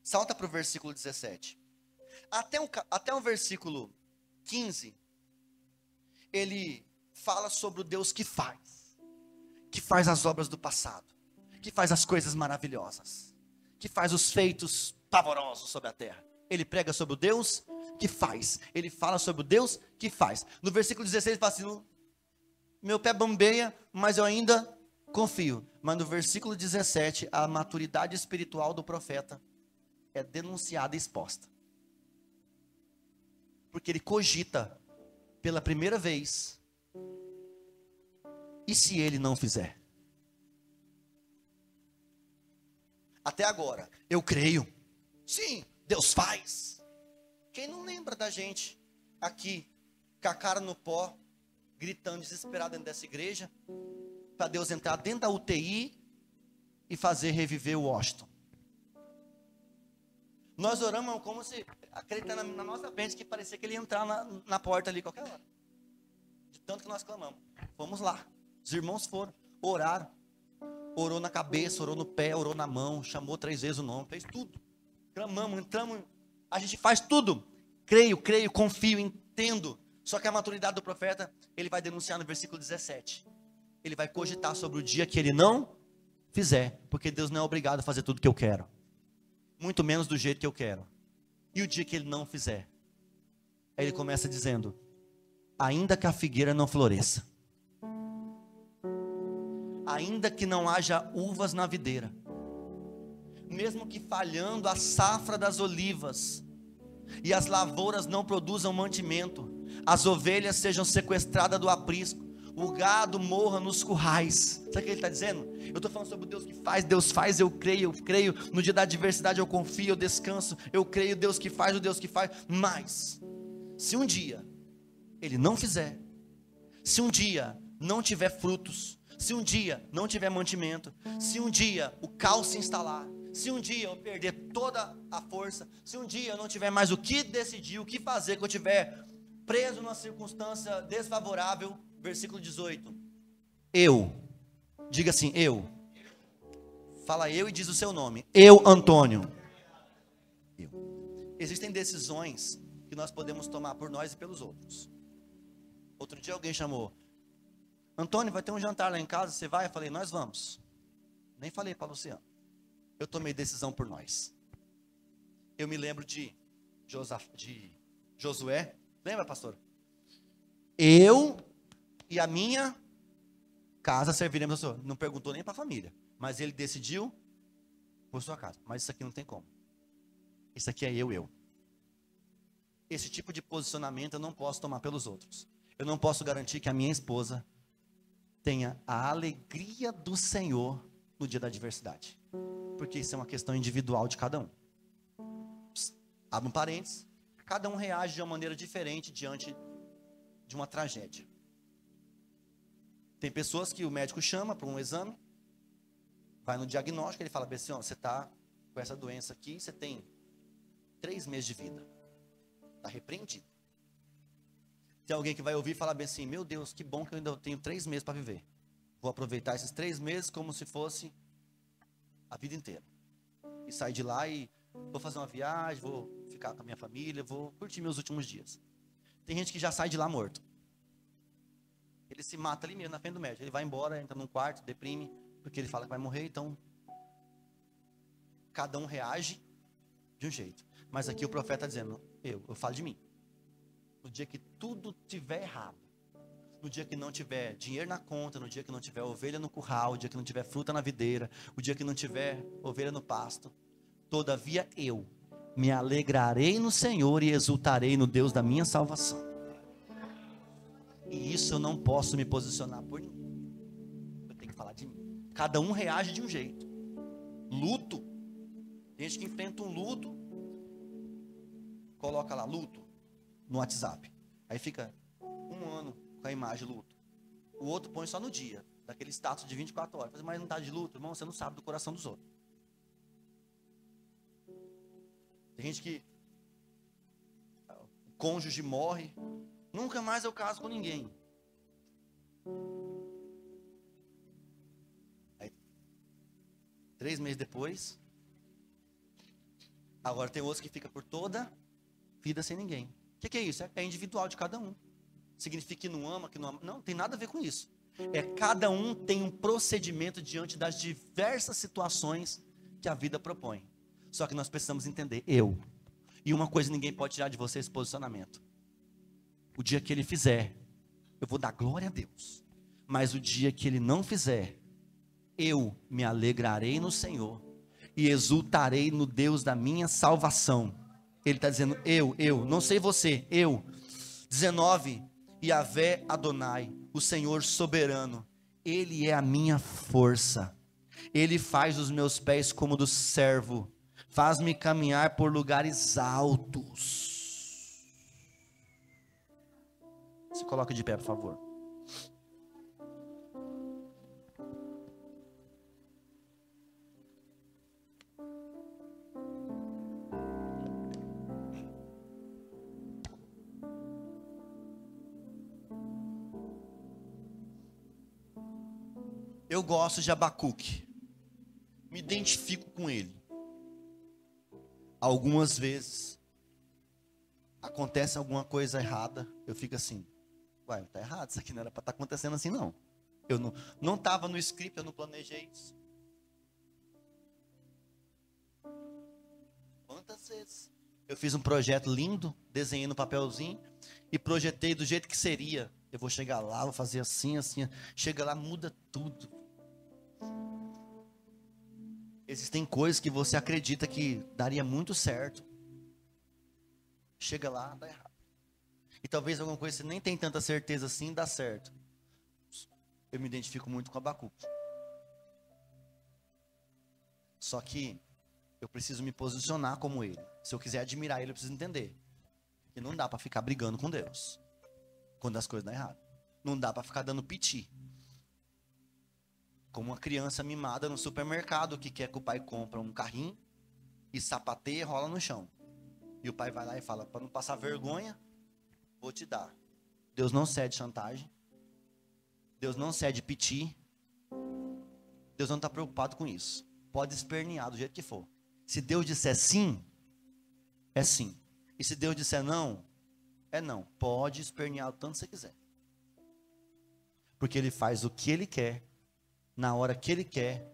Salta para o versículo 17. Até o versículo 15, ele fala sobre o Deus que faz as obras do passado, que faz as coisas maravilhosas, que faz os feitos pavorosos sobre a terra. Ele prega sobre o Deus que faz, ele fala sobre o Deus que faz. No versículo 16 ele fala assim, meu pé bambeia, mas eu ainda confio. Mas no versículo 17, a maturidade espiritual do profeta é denunciada e exposta. Porque ele cogita pela primeira vez, e se ele não fizer? Até agora, eu creio, sim, Deus faz. Quem não lembra da gente aqui, com a cara no pó, gritando desesperado dentro dessa igreja, para Deus entrar dentro da UTI e fazer reviver o Washington? Nós oramos como se, acreditando na nossa mente, que parecia que ele ia entrar na porta ali qualquer hora. De tanto que nós clamamos. Vamos lá. Os irmãos foram, oraram. Orou na cabeça, orou no pé, orou na mão, chamou 3 vezes o nome, fez tudo. Clamamos, entramos, a gente faz tudo. Creio, confio, entendo. Só que a maturidade do profeta, ele vai denunciar no versículo 17. Ele vai cogitar sobre o dia que ele não fizer. Porque Deus não é obrigado a fazer tudo que eu quero. Muito menos do jeito que eu quero. E o dia que ele não fizer? Aí ele começa dizendo, ainda que a figueira não floresça, ainda que não haja uvas na videira, mesmo que falhando a safra das olivas, e as lavouras não produzam mantimento, as ovelhas sejam sequestradas do aprisco, o gado morra nos currais. Sabe o que ele está dizendo? Eu estou falando sobre o Deus faz, eu creio, no dia da adversidade eu confio, eu descanso, eu creio, o Deus que faz, mas, se um dia ele não fizer, se um dia não tiver frutos, se um dia não tiver mantimento, se um dia o caos se instalar, se um dia eu perder toda a força, se um dia eu não tiver mais o que decidir, o que fazer, que eu tiver preso numa circunstância desfavorável, versículo 18, diga assim, fala eu e diz o seu nome, Antônio, existem decisões que nós podemos tomar por nós e pelos outros. Outro dia alguém chamou, Antônio, vai ter um jantar lá em casa, você vai? Eu falei, nós vamos. Nem falei para Luciano. Eu tomei decisão por nós. Eu me lembro de Josué. Lembra, pastor? Eu e a minha casa serviremos ao Senhor. Não perguntou nem para a família. Mas ele decidiu por sua casa. Mas isso aqui não tem como. Isso aqui é eu. Esse tipo de posicionamento eu não posso tomar pelos outros. Eu não posso garantir que a minha esposa tenha a alegria do Senhor no dia da adversidade. Porque isso é uma questão individual de cada um. Abre um parênteses. Cada um reage de uma maneira diferente diante de uma tragédia. Tem pessoas que o médico chama para um exame, vai no diagnóstico, ele fala assim, ó, você está com essa doença aqui, você tem 3 meses de vida. Está repreendido. Tem alguém que vai ouvir e falar bem assim, meu Deus, que bom que eu ainda tenho 3 meses para viver. Vou aproveitar esses 3 meses como se fosse a vida inteira. E sair de lá e vou fazer uma viagem, vou ficar com a minha família, vou curtir meus últimos dias. Tem gente que já sai de lá morto. Ele se mata ali mesmo, na frente do médico. Ele vai embora, entra num quarto, deprime, porque ele fala que vai morrer, então cada um reage de um jeito. Mas aqui o profeta está dizendo, eu falo de mim. No dia que tudo estiver errado, no dia que não tiver dinheiro na conta, no dia que não tiver ovelha no curral, no dia que não tiver fruta na videira, o dia que não tiver ovelha no pasto, todavia eu me alegrarei no Senhor e exultarei no Deus da minha salvação. E isso eu não posso me posicionar por ninguém. Cada um reage de um jeito. Luto. Tem gente que enfrenta um luto, coloca lá luto no WhatsApp. Aí fica um ano com a imagem luto. O outro põe só no dia, daquele status de 24 horas. Mas não está de luto, irmão, você não sabe do coração dos outros. Tem gente que o cônjuge morre, nunca mais eu caso com ninguém. Aí, 3 meses depois, agora tem outros que fica por toda vida sem ninguém. O que é isso? É individual de cada um. Significa que não ama, que não ama. Não, tem nada a ver com isso. Cada um tem um procedimento diante das diversas situações que a vida propõe. Só que nós precisamos entender, e uma coisa ninguém pode tirar de você, esse posicionamento. O dia que ele fizer, eu vou dar glória a Deus. Mas o dia que ele não fizer, eu me alegrarei no Senhor e exultarei no Deus da minha salvação. Ele está dizendo, eu, não sei você, eu. 19, Yahvé Adonai, o Senhor soberano, Ele é a minha força. Ele faz os meus pés como do servo, faz-me caminhar por lugares altos. Se coloque de pé, por favor. Eu gosto de Abacuque, me identifico com ele. Algumas vezes acontece alguma coisa errada, eu fico assim, uai, tá errado, isso aqui não era para estar acontecendo assim não. Eu não estava no script, eu não planejei isso. Quantas vezes eu fiz um projeto lindo, desenhei no papelzinho e projetei do jeito que seria. Eu vou chegar lá, vou fazer assim, assim. Chega lá, muda tudo. Existem coisas que você acredita que daria muito certo. Chega lá, dá errado. E talvez alguma coisa que você nem tem tanta certeza assim, dá certo. Eu me identifico muito com Abacuque. Só que eu preciso me posicionar como ele. Se eu quiser admirar ele, eu preciso entender que não dá para ficar brigando com Deus quando as coisas dão errado. Não dá para ficar dando piti. Como uma criança mimada no supermercado que quer que o pai compre um carrinho e sapateia e rola no chão. E o pai vai lá e fala, para não passar vergonha, vou te dar. Deus não cede chantagem. Deus não cede piti. Deus não está preocupado com isso. Pode espernear do jeito que for. Se Deus disser sim, é sim. E se Deus disser não, é não. Pode espernear o tanto que você quiser. Porque Ele faz o que Ele quer, na hora que Ele quer.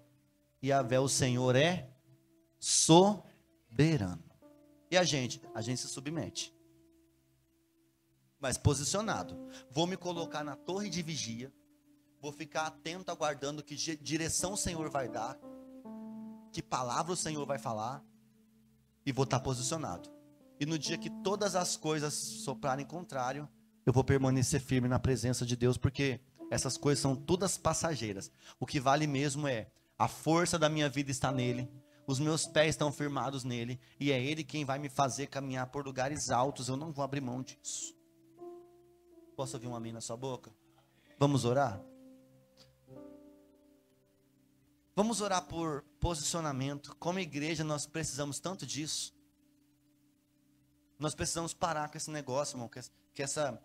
E Yahvé, o Senhor, é soberano. E a gente se submete. Mas posicionado. Vou me colocar na torre de vigia. Vou ficar atento, aguardando que direção o Senhor vai dar. Que palavra o Senhor vai falar. E vou estar posicionado. E no dia que todas as coisas soprarem contrário, eu vou permanecer firme na presença de Deus, porque essas coisas são todas passageiras. O que vale mesmo é a força da minha vida está nele, os meus pés estão firmados nele, e é ele quem vai me fazer caminhar por lugares altos. Eu não vou abrir mão disso. Posso ouvir um amém na sua boca? Vamos orar? Vamos orar por posicionamento. Como igreja nós precisamos tanto disso. Nós precisamos parar com esse negócio, irmão, que essa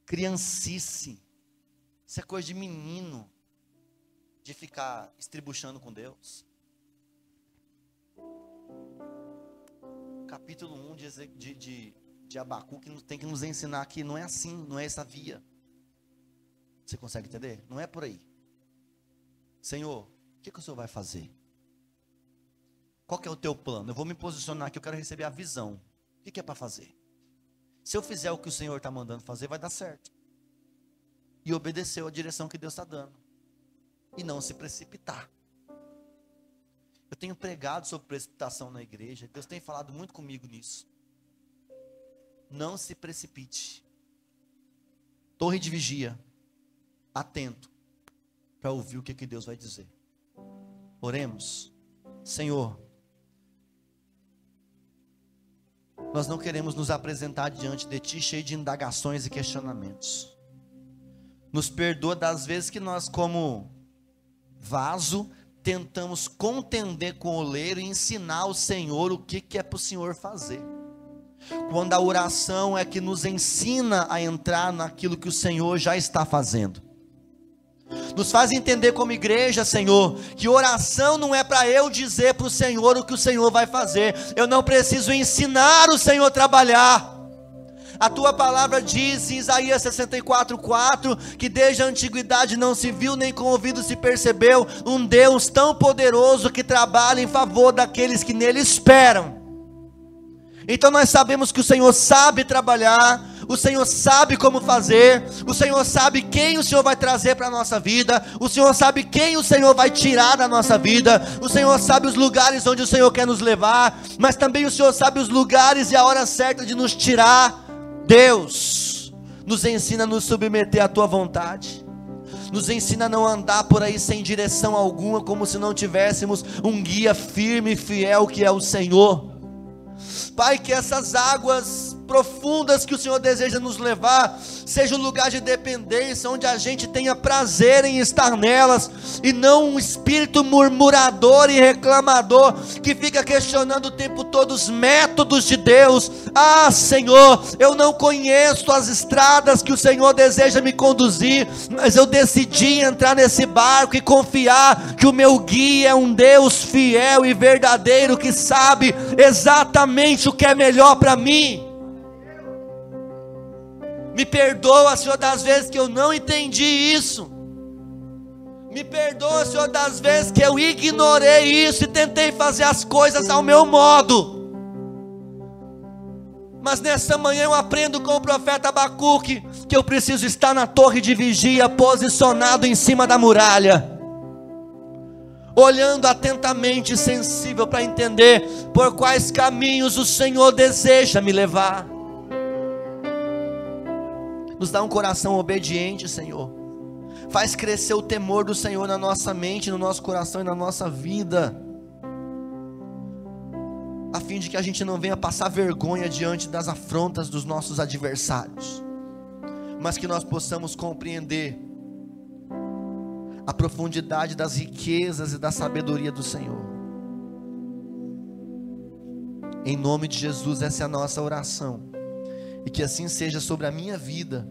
criancice, isso é coisa de menino, de ficar estribuchando com Deus. Capítulo 1 de Abacuque tem que nos ensinar que não é assim, não é essa via. Você consegue entender? Não é por aí. Senhor, o que o Senhor vai fazer? Qual que é o teu plano? Eu vou me posicionar aqui, eu quero receber a visão. O que é para fazer? Se eu fizer o que o Senhor está mandando fazer, vai dar certo. E obedecer a direção que Deus está dando. E não se precipitar. Eu tenho pregado sobre precipitação na igreja. Deus tem falado muito comigo nisso. Não se precipite. Torre de vigia. Atento. para ouvir o que Deus vai dizer. Oremos. Senhor, nós não queremos nos apresentar diante de Ti cheio de indagações e questionamentos. Nos perdoa das vezes que nós, como vaso, tentamos contender com o oleiro e ensinar ao Senhor o que é para o Senhor fazer. Quando a oração é que nos ensina a entrar naquilo que o Senhor já está fazendo. Nos faz entender como igreja, Senhor, que oração não é para eu dizer para o Senhor o que o Senhor vai fazer. Eu não preciso ensinar o Senhor a trabalhar. A Tua palavra diz em Isaías 64:4, que desde a antiguidade não se viu, nem com ouvido se percebeu, um Deus tão poderoso que trabalha em favor daqueles que nele esperam. Então nós sabemos que o Senhor sabe trabalhar, o Senhor sabe como fazer, o Senhor sabe quem o Senhor vai trazer para a nossa vida, o Senhor sabe quem o Senhor vai tirar da nossa vida, o Senhor sabe os lugares onde o Senhor quer nos levar, mas também o Senhor sabe os lugares e a hora certa de nos tirar. Deus, nos ensina a nos submeter à Tua vontade, nos ensina a não andar por aí sem direção alguma, como se não tivéssemos um guia firme e fiel que é o Senhor. Pai, que essas águas profundas que o Senhor deseja nos levar, seja um lugar de dependência, onde a gente tenha prazer em estar nelas, e não um espírito murmurador e reclamador, que fica questionando o tempo todo os métodos de Deus. Ah, Senhor, eu não conheço as estradas que o Senhor deseja me conduzir, mas eu decidi entrar nesse barco e confiar que o meu guia é um Deus fiel e verdadeiro, que sabe exatamente o que é melhor para mim. Me perdoa, Senhor, das vezes que eu não entendi isso. Me perdoa, Senhor, das vezes que eu ignorei isso e tentei fazer as coisas ao meu modo. Mas nessa manhã eu aprendo com o profeta Abacuque que eu preciso estar na torre de vigia, posicionado em cima da muralha, olhando atentamente e sensível para entender por quais caminhos o Senhor deseja me levar. Nos dá um coração obediente, Senhor. Faz crescer o temor do Senhor na nossa mente, no nosso coração e na nossa vida, a fim de que a gente não venha passar vergonha diante das afrontas dos nossos adversários, mas que nós possamos compreender a profundidade das riquezas e da sabedoria do Senhor. Em nome de Jesus, essa é a nossa oração. E que assim seja sobre a minha vida,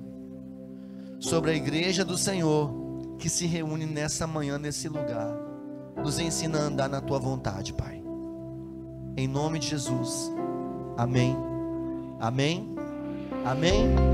sobre a igreja do Senhor, que se reúne nessa manhã, nesse lugar. Nos ensina a andar na Tua vontade, Pai. Em nome de Jesus. Amém. Amém. Amém.